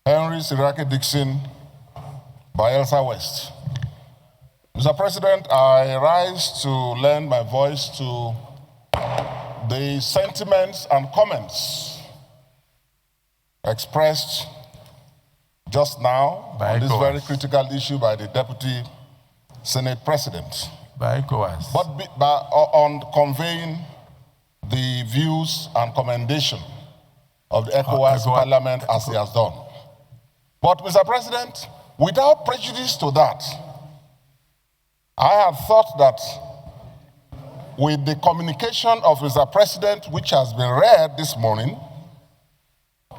Henry Siraki Dickson, Bayelsa West. Mr. President, I rise to lend my voice to the sentiments and comments expressed just now on this very critical issue by the Deputy Senate President. By ECOWAS. But on conveying the views and commendation of the ECOWAS Parliament as he has done. But, Mr. President, without prejudice to that, I have thought that with the communication of Mr. President, which has been read this morning,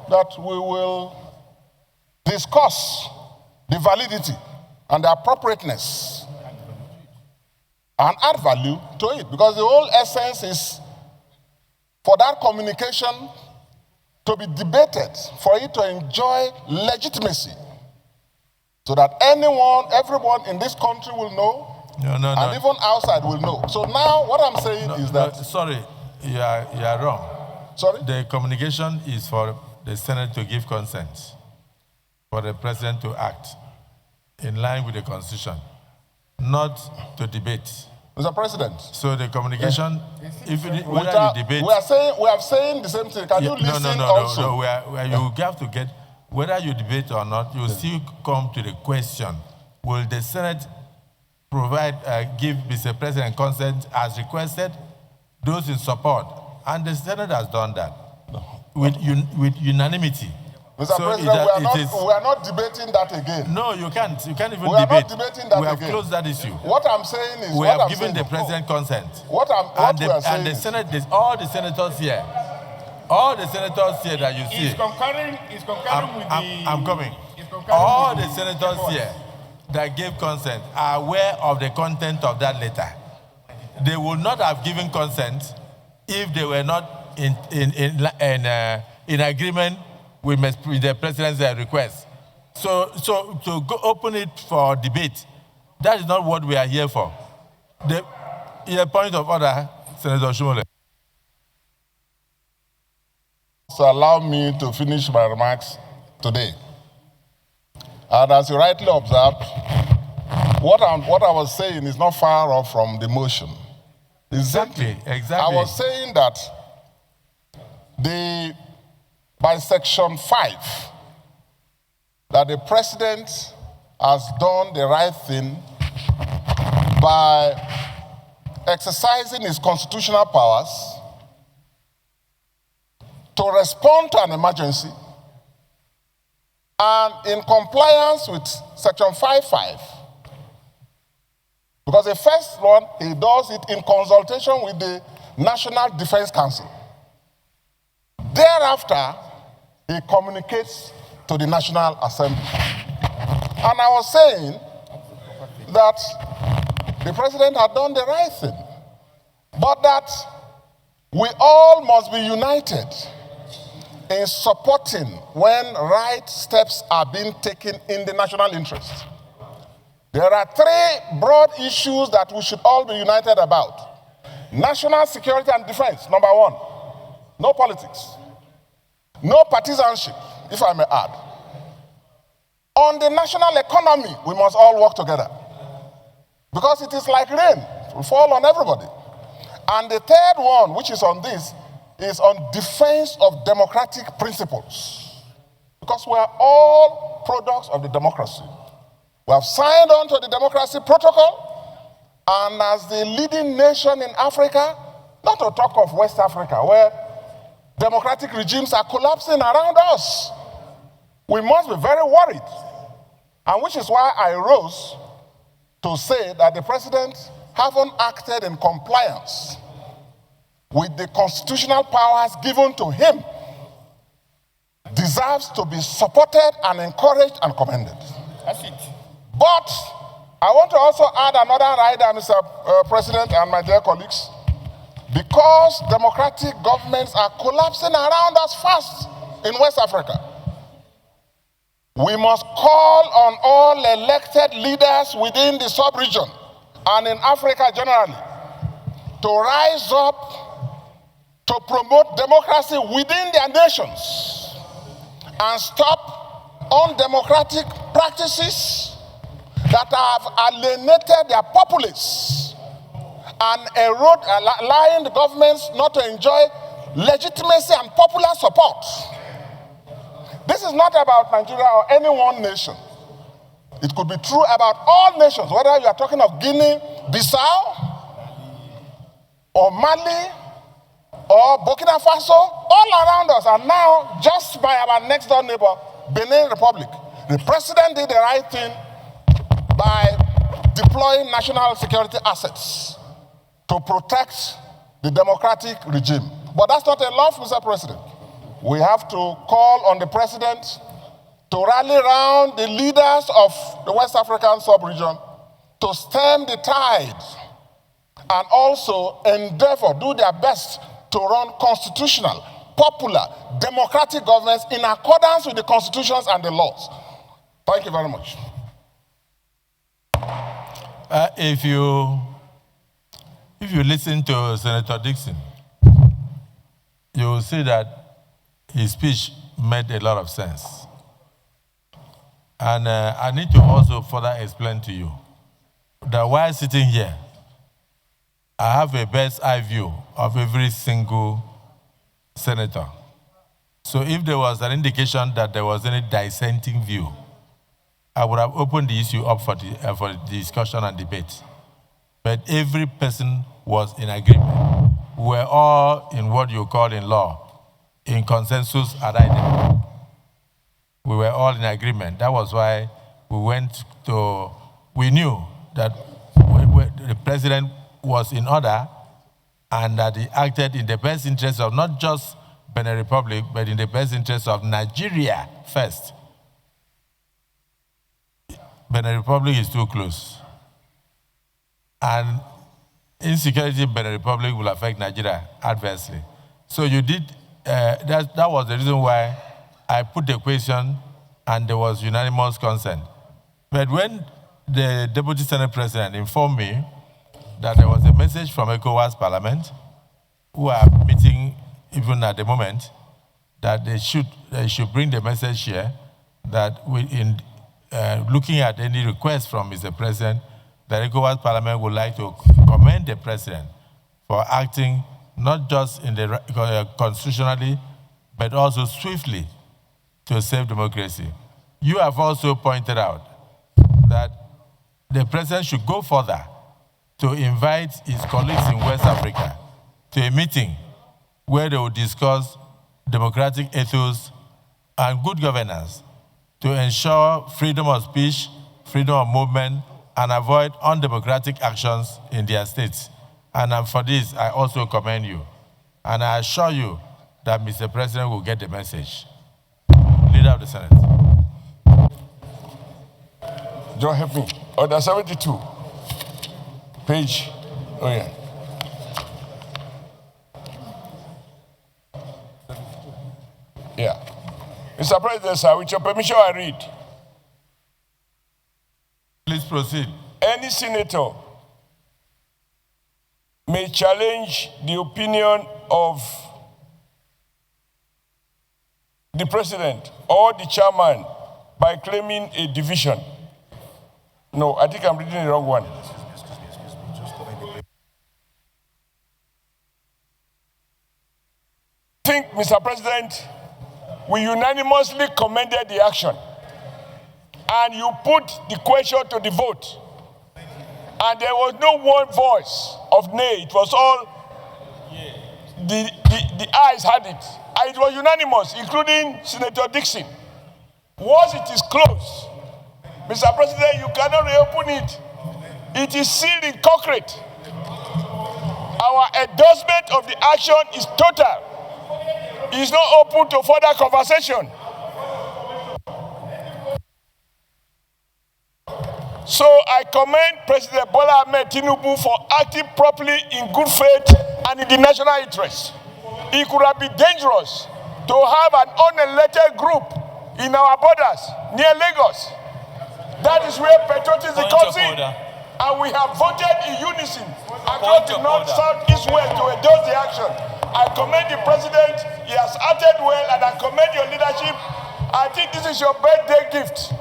that we will discuss the validity and the appropriateness and add value to it. Because the whole essence is for that communication to be debated, for it to enjoy legitimacy, so that everyone in this country will know, and even outside will know. So now what I'm saying is that... Sorry, you are wrong. Sorry? The communication is for the Senate to give consent, for the President to act in line with the Constitution, not to debate. Mr. President. So the communication, whether you debate... We are saying the same thing. Can you listen also? No. You have to get, whether you debate or not, you still come to the question, will the Senate give Mr. President consent as requested? Those in support. And the Senate has done that with unanimity. Mr. President, we are not debating that again. No, you can't. You can't even debate. We are not debating that again. We have closed that issue. What I'm saying is... We have given the President consent. And the Senate, all the senators here that you see... He's concurring with the... I'm coming. All the senators here that gave consent are aware of the content of that letter. They would not have given consent if they were not in agreement with the President's request. So to go open it for debate, that is not what we are here for. In a point of order, Senator Shumole. So allow me to finish my remarks today. And as you rightly observed, what I was saying is not far off from the motion. Exactly. I was saying that by Section 5, that the President has done the right thing by exercising his constitutional powers to respond to an emergency, and in compliance with Section 5.5, because the first one, he does it in consultation with the National Defense Council. Thereafter, he communicates to the National Assembly. And I was saying that the President had done the right thing, but that we all must be united in supporting when right steps are being taken in the national interest. There are three broad issues that we should all be united about. National security and defense, number one. No politics. No partisanship, if I may add. On the national economy, we must all work together. Because it is like rain, it will fall on everybody. And the third one, which is on this, is on defense of democratic principles. Because we are all products of the democracy. We have signed on to the democracy protocol, and as the leading nation in Africa, not to talk of West Africa, where democratic regimes are collapsing around us, we must be very worried. And which is why I rose to say that the President haven't acted in compliance with the constitutional powers given to him, deserves to be supported and encouraged and commended. That's it. But I want to also add another rider, Mr. President and my dear colleagues. Because democratic governments are collapsing around us fast in West Africa, we must call on all elected leaders within the sub-region and in Africa generally to rise up to promote democracy within their nations and stop undemocratic practices that have alienated their populace and allowing the governments not to enjoy legitimacy and popular support. This is not about Nigeria or any one nation. It could be true about all nations, whether you are talking of Guinea, Bissau, or Mali, or Burkina Faso, all around us, and now just by our next door neighbor, Benin Republic. The president did the right thing by deploying national security assets to protect the democratic regime. But that's not enough, Mr. President. We have to call on the president to rally around the leaders of the West African sub-region to stem the tide and also endeavor, do their best to run constitutional, popular, democratic governments in accordance with the constitutions and the laws. Thank you very much. If you listen to Senator Dickson, you will see that his speech made a lot of sense. And I need to also further explain to you that while sitting here, I have a bird's eye view of every single senator. So if there was an indication that there was any dissenting view, I would have opened the issue up for the discussion and debate. But every person was in agreement. We were all in what you call in law, in consensus ad idem. We were all in agreement. That was why we knew that the president was in order and that he acted in the best interest of not just Benin Republic, but in the best interest of Nigeria first. Benin Republic is too close. And insecurity in Benin Republic will affect Nigeria adversely. So you did, that was the reason why I put the question and there was unanimous consent. But when the Deputy Senate President informed me that there was a message from ECOWAS Parliament, who are meeting even at the moment, that they should bring the message here that in looking at any request from Mr. President, the ECOWAS Parliament would like to commend the President for acting not just in the constitutionally, but also swiftly to save democracy. You have also pointed out that the President should go further to invite his colleagues in West Africa to a meeting where they will discuss democratic ethos and good governance to ensure freedom of speech, freedom of movement, and avoid undemocratic actions in their states. And for this, I also commend you. And I assure you that Mr. President will get the message. Leader of the Senate. John, help me. Order 72. Page. Oh, yeah. Yeah. Mr. President, sir, with your permission, I read. Please proceed. Any senator may challenge the opinion of the president or the chairman by claiming a division. No, I think I'm reading the wrong one. I think, Mr. President, we unanimously commended the action. And you put the question to the vote. And there was no one voice of nay. It was all, the ayes had it. And it was unanimous, including Senator Dickson. Once it is closed, Mr. President, you cannot reopen it. It is sealed in concrete. Our endorsement of the action is total. It is not open to further conversation. So I commend President Bola Ahmed Tinubu for acting properly in good faith and in the national interest. It could have been dangerous to have an unelected group in our borders near Lagos. That is where patriotism comes in. And we have voted in unison across the north, south, east, west to endorse the action. I commend the president. He has acted well, and I commend your leadership. I think this is your birthday gift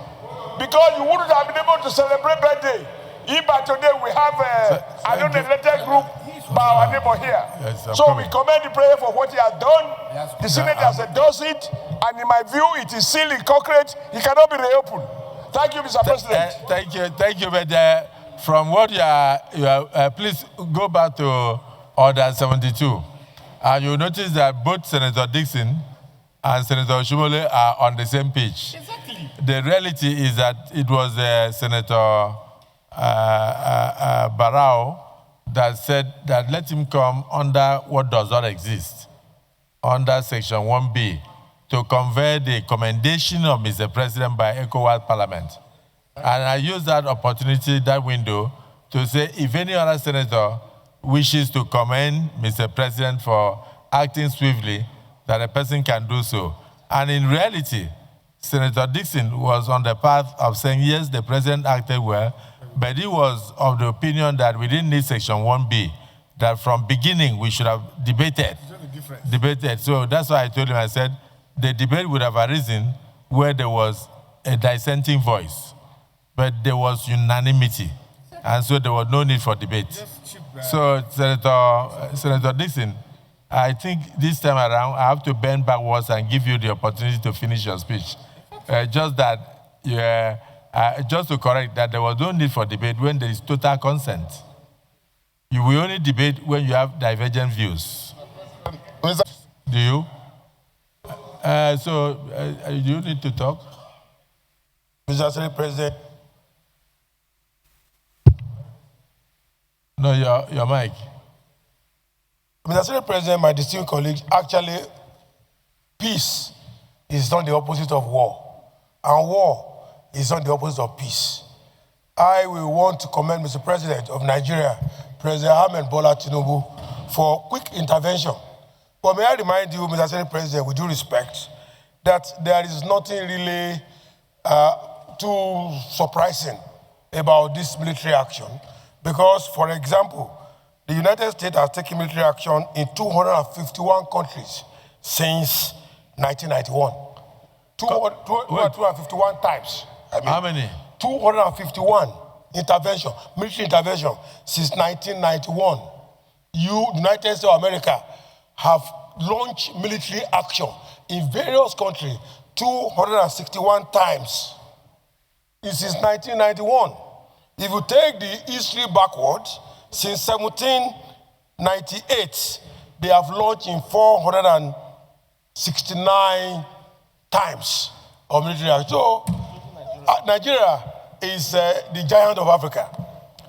because you wouldn't have been able to celebrate birthday if by today we have an unelected group by our neighbor here. Yes, so we commend the prayer for what he has done. The Senate has endorsed it, and in my view, it is sealed in concrete. It cannot be reopened. Thank you, Mr. President. Thank you. But from what you are please go back to Order 72. You notice that both Senator Dickson and Senator Oshimole are on the same page. Exactly. The reality is that it was Senator Barao that said that let him come under what does not exist, under Section 1B, to convey the commendation of Mr. President by ECOWAS Parliament. And I use that opportunity, that window, to say if any other senator wishes to commend Mr. President for acting swiftly, that a person can do so. And in reality, Senator Dickson was on the path of saying, yes, the president acted well, but he was of the opinion that we didn't need Section 1B, that from beginning we should have debated. So that's why I told him, I said, the debate would have arisen where there was a dissenting voice, but there was unanimity, and so there was no need for debate. So, Senator Dickson, I think this time around, I have to bend backwards and give you the opportunity to finish your speech. Just to correct that there was no need for debate when there is total consent. You will only debate when you have divergent views. Do you? Do you need to talk? Mr. Senate President. No, your mic. Mr. Senate President, my distinguished colleagues, actually, peace is not the opposite of war, and war is not the opposite of peace. I will want to commend Mr. President of Nigeria, President Ahmed Bola Tinubu, for quick intervention. But may I remind you, Mr. Senate President, with due respect, that there is nothing really too surprising about this military action, because, for example, the United States has taken military action in 251 countries since 1991. 251 times. How many? 251 military intervention since 1991. United States of America have launched military action in various countries 261 times since 1991. If you take the history backwards, since 1798, they have launched in 469 times of military action. So, Nigeria is the giant of Africa,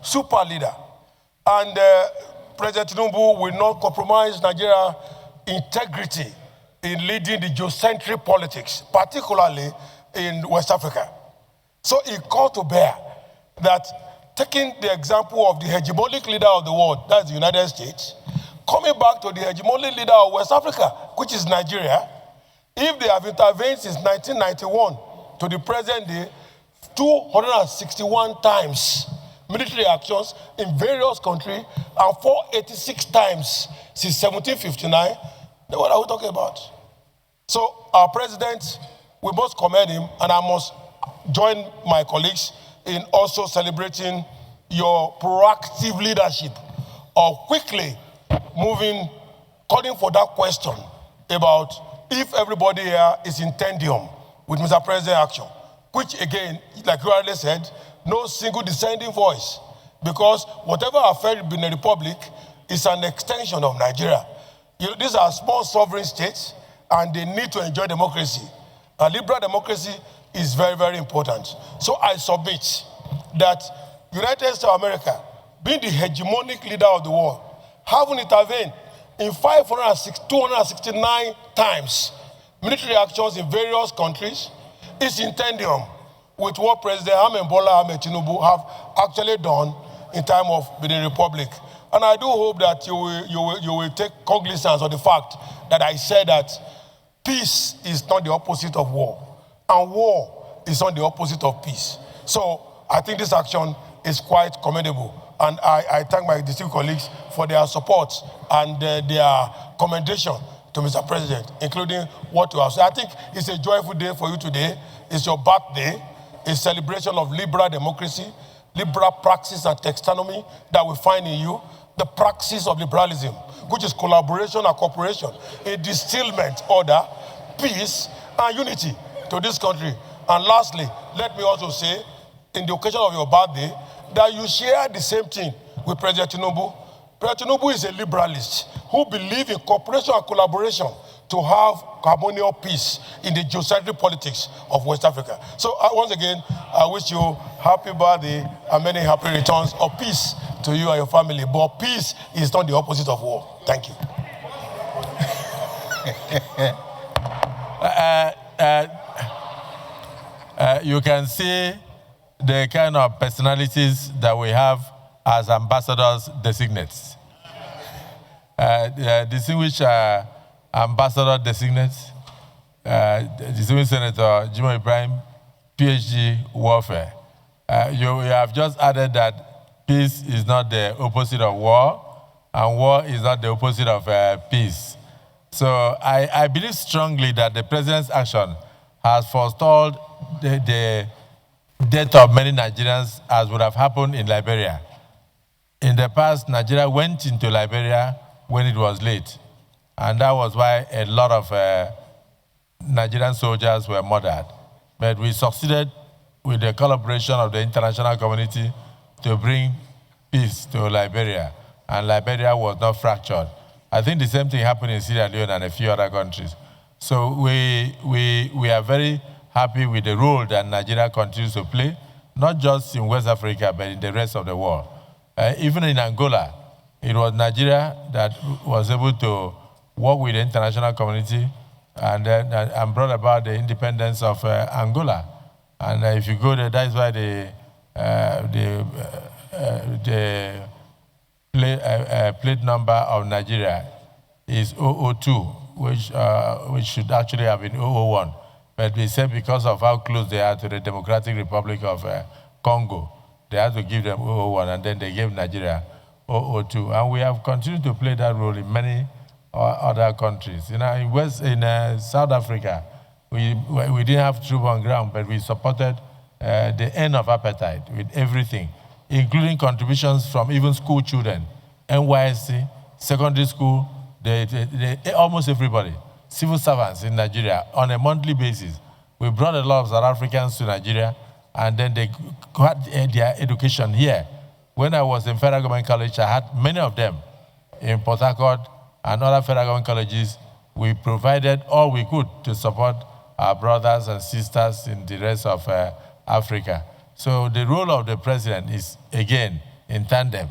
super leader. And President Tinubu will not compromise Nigeria's integrity in leading the geocentric politics, particularly in West Africa. So it called to bear that taking the example of the hegemonic leader of the world, that's the United States, coming back to the hegemonic leader of West Africa, which is Nigeria, if they have intervened since 1991 to the present day, 261 times military actions in various countries and 486 times since 1759, then what are we talking about? So our president, we must commend him, and I must join my colleagues in also celebrating your proactive leadership of quickly moving, calling for that question about if everybody here is in tendium with Mr. President action, which again, like you already said, no single dissenting voice, because whatever affects Benin Republic is an extension of Nigeria. These are small sovereign states, and they need to enjoy democracy. A liberal democracy is very, very important. So I submit that United States of America, being the hegemonic leader of the world, having intervened in 269 times military actions in various countries, is in tandem with what President Ahmed Bola Tinubu have actually done in time of Benin Republic. And I do hope that you will take cognizance of the fact that I said that peace is not the opposite of war, and war is not the opposite of peace. So I think this action is quite commendable, and I thank my distinguished colleagues for their support and their commendation to Mr. President, including what you have said. I think it's a joyful day for you today. It's your birthday, a celebration of liberal democracy, liberal praxis and taxonomy that we find in you, the praxis of liberalism, which is collaboration and cooperation, a distillment order, peace, and unity to this country. And lastly, let me also say, in the occasion of your birthday, that you share the same thing with President Tinubu. President Tinubu is a liberalist who believes in cooperation and collaboration to have harmonious peace in the geocentric politics of West Africa. So once again, I wish you happy birthday and many happy returns of peace to you and your family. But peace is not the opposite of war. Thank you. You can see the kind of personalities that we have as ambassadors designates. Distinguished ambassador designates, distinguished Senator Jimoh Ibrahim, PhD warfare. You have just added that peace is not the opposite of war, and war is not the opposite of peace. So I believe strongly that the president's action has forestalled the death of many Nigerians, as would have happened in Liberia. In the past, Nigeria went into Liberia when it was late, and that was why a lot of Nigerian soldiers were murdered. But we succeeded with the collaboration of the international community to bring peace to Liberia, and Liberia was not fractured. I think the same thing happened in Sierra Leone and a few other countries. So we are very happy with the role that Nigeria continues to play, not just in West Africa, but in the rest of the world. Even in Angola, it was Nigeria that was able to work with the international community and brought about the independence of Angola. And if you go there, that's why the plate number of Nigeria is 002, which should actually have been 001. But we said because of how close they are to the Democratic Republic of Congo, they had to give them 001, and then they gave Nigeria 002. And we have continued to play that role in many other countries. In South Africa, we didn't have troops on ground, but we supported the end of apartheid with everything, including contributions from even school children, NYSC, secondary school, almost everybody, civil servants in Nigeria on a monthly basis. We brought a lot of South Africans to Nigeria, and then they got their education here. When I was in Federal Government College, I had many of them in Port Harcourt and other Federal Government colleges. We provided all we could to support our brothers and sisters in the rest of Africa. So the role of the president is, again, in tandem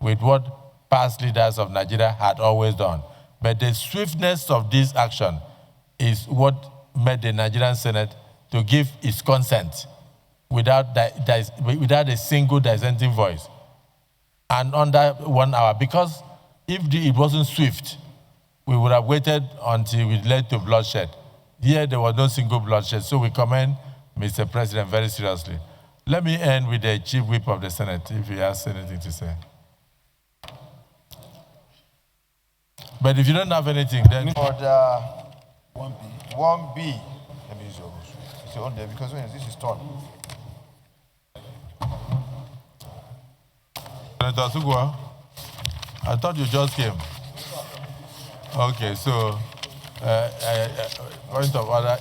with what past leaders of Nigeria had always done. But the swiftness of this action is what made the Nigerian Senate to give its consent without a single dissenting voice, and under 1 hour. Because if it wasn't swift, we would have waited until it led to bloodshed. Here, there was no single bloodshed, so we commend Mr. President very seriously. Let me end with the Chief Whip of the Senate, if he has anything to say. But if you don't have anything, then... Order 1B. Let me use your voice. It's on there because this is torn. Senator Sugwa, I thought you just came. Okay, so, point of order.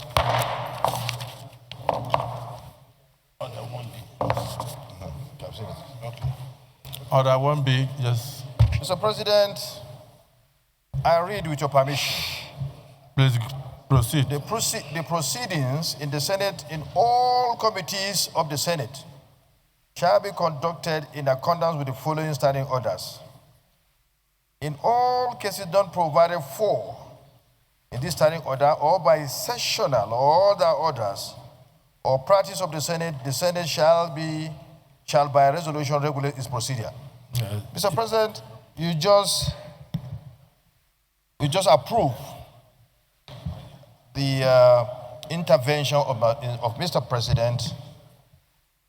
Order 1B. Okay. Order 1B, yes. Mr. President, I read with your permission. Please proceed. The proceedings in the Senate, in all committees of the Senate, shall be conducted in accordance with the following standing orders. In all cases not provided for in this standing order or by sessional or other orders or practice of the Senate shall by resolution regulate its procedure. Yeah. Mr. President, you just approved the intervention of Mr. President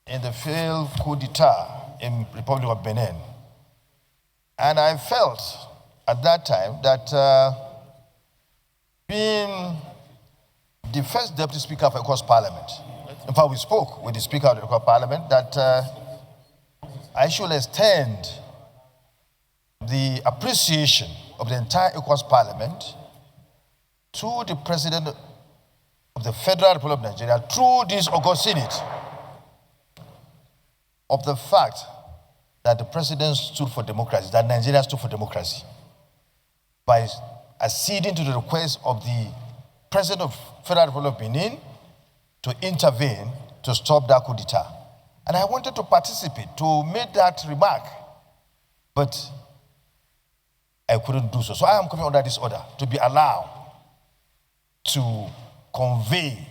in the failed coup d'etat in the Republic of Benin. And I felt at that time that being the first deputy speaker of ECOWAS Parliament, in fact, we spoke with the speaker of the ECOWAS Parliament that I should extend the appreciation of the entire ECOWAS Parliament to the President of the Federal Republic of Nigeria through this August Senate of the fact that the President stood for democracy, that Nigeria stood for democracy by acceding to the request of the President of Federal Republic of Benin to intervene to stop that coup d'etat. And I wanted to participate, to make that remark, but I couldn't do so. So I am coming under this order to be allowed to convey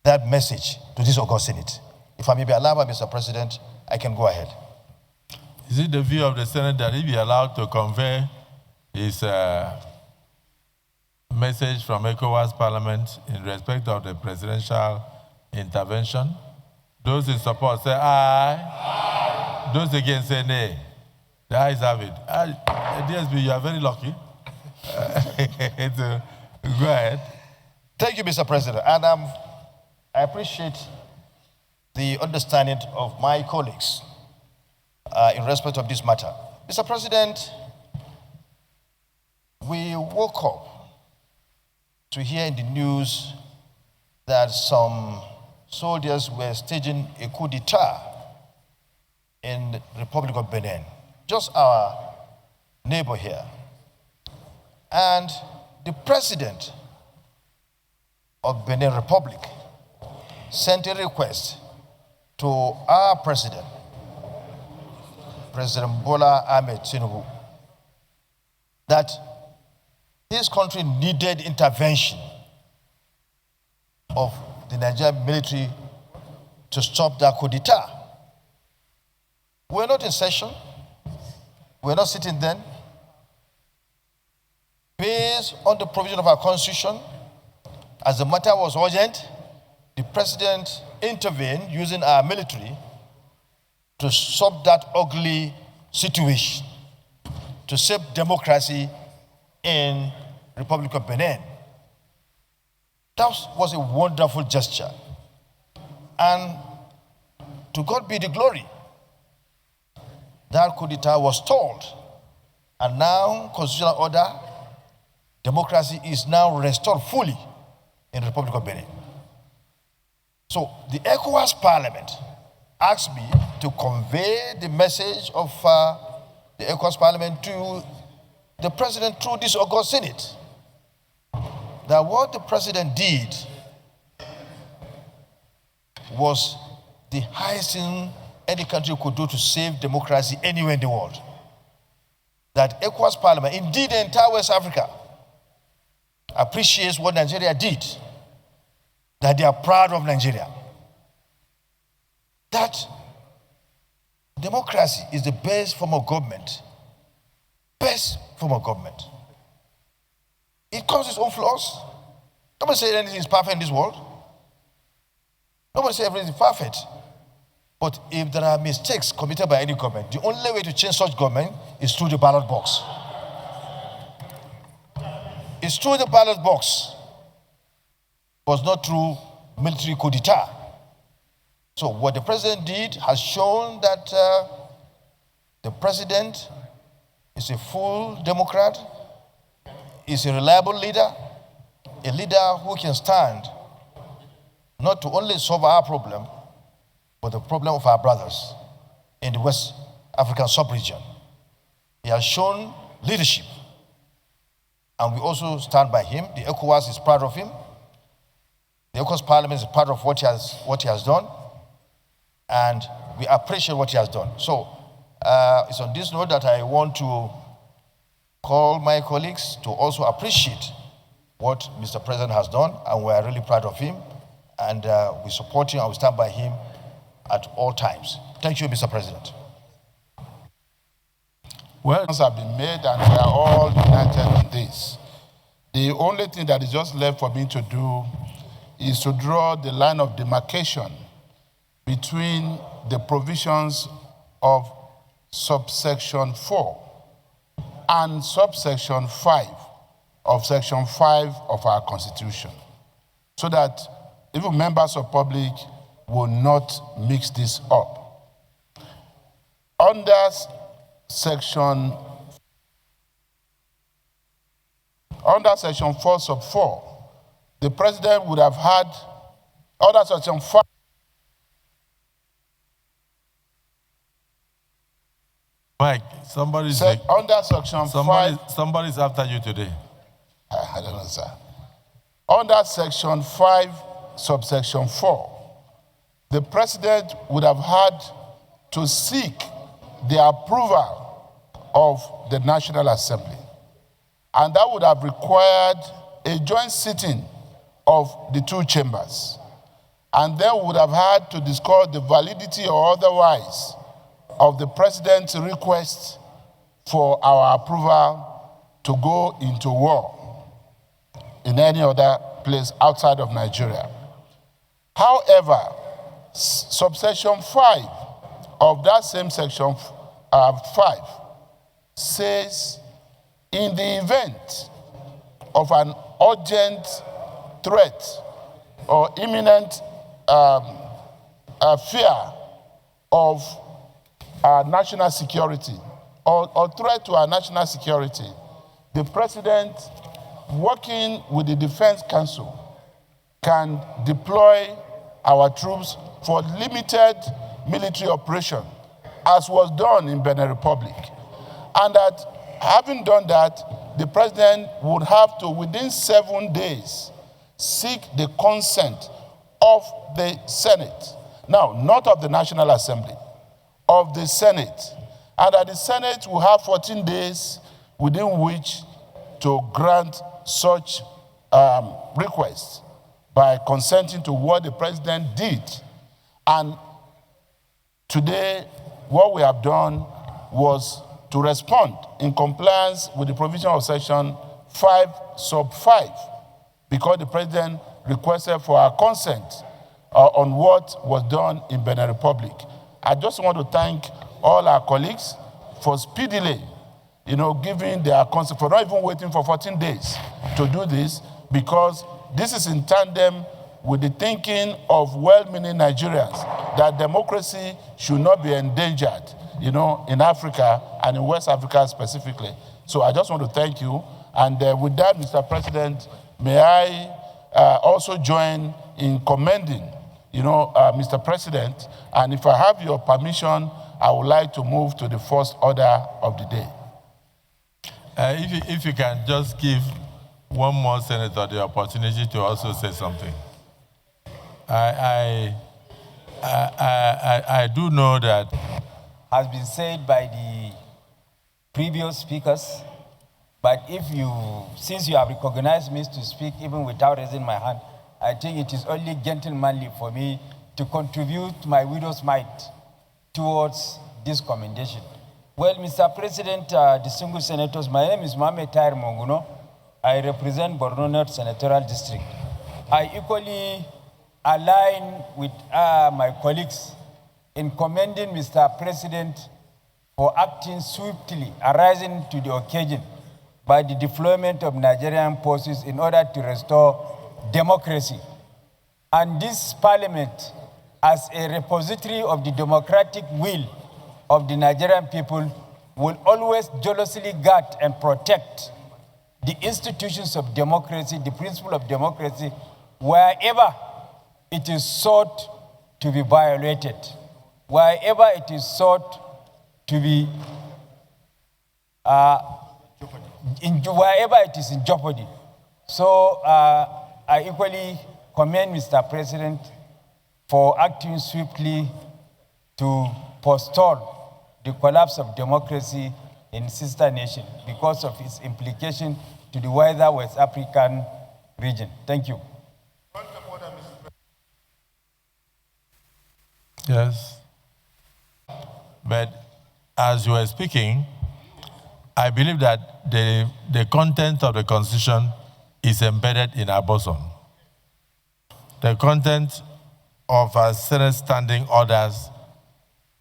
that message to this August Senate. If I may be allowed by Mr. President, I can go ahead. Is it the view of the Senate that he be allowed to convey his message from ECOWAS Parliament in respect of the presidential intervention? Those in support say aye. Aye. Those against say nay. The ayes have it. DSB, you are very lucky. Go ahead. Thank you, Mr. President. And I appreciate the understanding of my colleagues in respect of this matter. Mr. President, we woke up to hear in the news that some soldiers were staging a coup d'etat in the Republic of Benin, just our neighbor here. And the president of Benin Republic sent a request to our president, President Bola Ahmed Tinubu, that his country needed intervention of the Nigerian military to stop that coup d'etat. We're not in session. We're not sitting then. Based on the provision of our constitution, as the matter was urgent, the president intervened using our military to stop that ugly situation, to save democracy in the Republic of Benin. That was a wonderful gesture. And to God be the glory. That coup d'etat was stalled. And now, constitutional order, democracy is now restored fully in the Republic of Benin. So the ECOWAS Parliament asked me to convey the message of the ECOWAS Parliament to the President through this August Senate. That what the President did was the highest thing any country could do to save democracy anywhere in the world. That ECOWAS Parliament, indeed the entire West Africa, appreciates what Nigeria did. That they are proud of Nigeria. That democracy is the best form of government. Best form of government. It comes with its own flaws. Nobody says anything is perfect in this world. Nobody says everything is perfect. But if there are mistakes committed by any government, the only way to change such government is through the ballot box. It's through the ballot box, but not through military coup d'etat. So what the president did has shown that the president is a full Democrat, is a reliable leader, a leader who can stand not to only solve our problem, but the problem of our brothers in the West African sub-region. He has shown leadership, and we also stand by him. The ECOWAS is proud of him. The ECOWAS Parliament is proud of what he has done, and we appreciate what he has done. So it's on this note that I want to call my colleagues to also appreciate what Mr. President has done, and we are really proud of him, and we support him and we stand by him at all times. Thank you, Mr. President. Well, have been made, and we are all united on this. The only thing that is just left for me to do is to draw the line of demarcation between the provisions of subsection 4 and subsection 5 of Section 5 of our Constitution, so that even members of public will not mix this up. Under Section 4 sub 4, the president would have had, under Section 5, Mike, somebody's under Section 5, somebody's after you today. I don't know, sir. Under Section 5, subsection 4, the president would have had to seek the approval of the National Assembly. And that would have required a joint sitting of the two chambers. And then would have had to discuss the validity or otherwise of the president's request for our approval to go into war in any other place outside of Nigeria. However, subsection 5 of that same section 5 says, in the event of an urgent threat or imminent fear of our national security or threat to our national security, the president, working with the Defense Council, can deploy our troops for limited military operation, as was done in Benin Republic. And that, having done that, the president would have to, within 7 days, seek the consent of the Senate. Now, not of the National Assembly, of the Senate. And that the Senate will have 14 days within which to grant such requests by consenting to what the president did. And today, what we have done was to respond in compliance with the provision of Section 5 sub 5, because the president requested for our consent on what was done in Benin Republic. I just want to thank all our colleagues for speedily, giving their consent, for not even waiting for 14 days to do this, because this is in tandem with the thinking of well-meaning Nigerians that democracy should not be endangered, in Africa and in West Africa specifically. So I just want to thank you. And with that, Mr. President, may I also join in commending, Mr. President. And if I have your permission, I would like to move to the first order of the day. If you can just give one more senator the opportunity to also say something. I do know that has been said by the previous speakers, but since you have recognized me to speak even without raising my hand, I think it is only gentlemanly for me to contribute my widow's mite towards this commendation. Well, Mr. President, distinguished senators, my name is Mohamed Tahir Monguno. I represent Borno North Senatorial District. I equally align with my colleagues in commending Mr. President for acting swiftly, arising to the occasion by the deployment of Nigerian forces in order to restore democracy. And this parliament, as a repository of the democratic will of the Nigerian people, will always jealously guard and protect the institutions of democracy, the principle of democracy, wherever it is sought to be violated, wherever it is sought to be, wherever it is in jeopardy. So I equally commend Mr. President for acting swiftly to forestall the collapse of democracy in sister nation because of its implication to the wider West African region. Thank you. Yes. But as you were speaking, I believe that the content of the Constitution is embedded in our bosom. The content of our Senate Standing Orders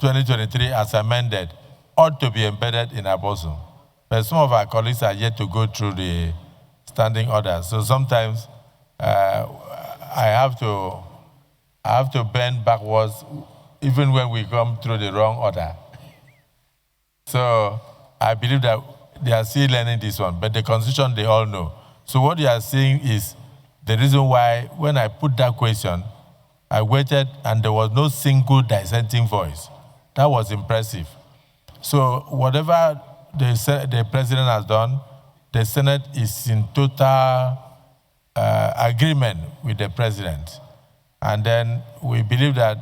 2023 as amended ought to be embedded in our bosom. But some of our colleagues are yet to go through the standing orders. So sometimes I have to bend backwards even when we come through the wrong order. So I believe that they are still learning this one, but the Constitution they all know. So what you are seeing is the reason why when I put that question, I waited and there was no single dissenting voice. That was impressive. So whatever the president has done, the Senate is in total agreement with the president. And then we believe that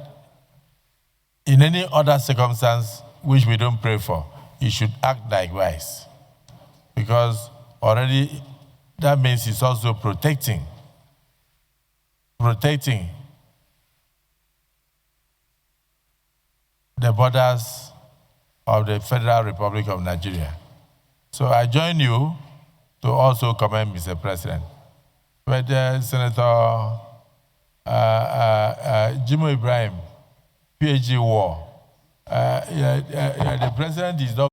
in any other circumstance, which we don't pray for, he should act likewise. Because already that means he's also protecting the borders of the Federal Republic of Nigeria. So I join you to also commend Mr. President. But Senator Jimo Ibrahim, PhD war, the president is not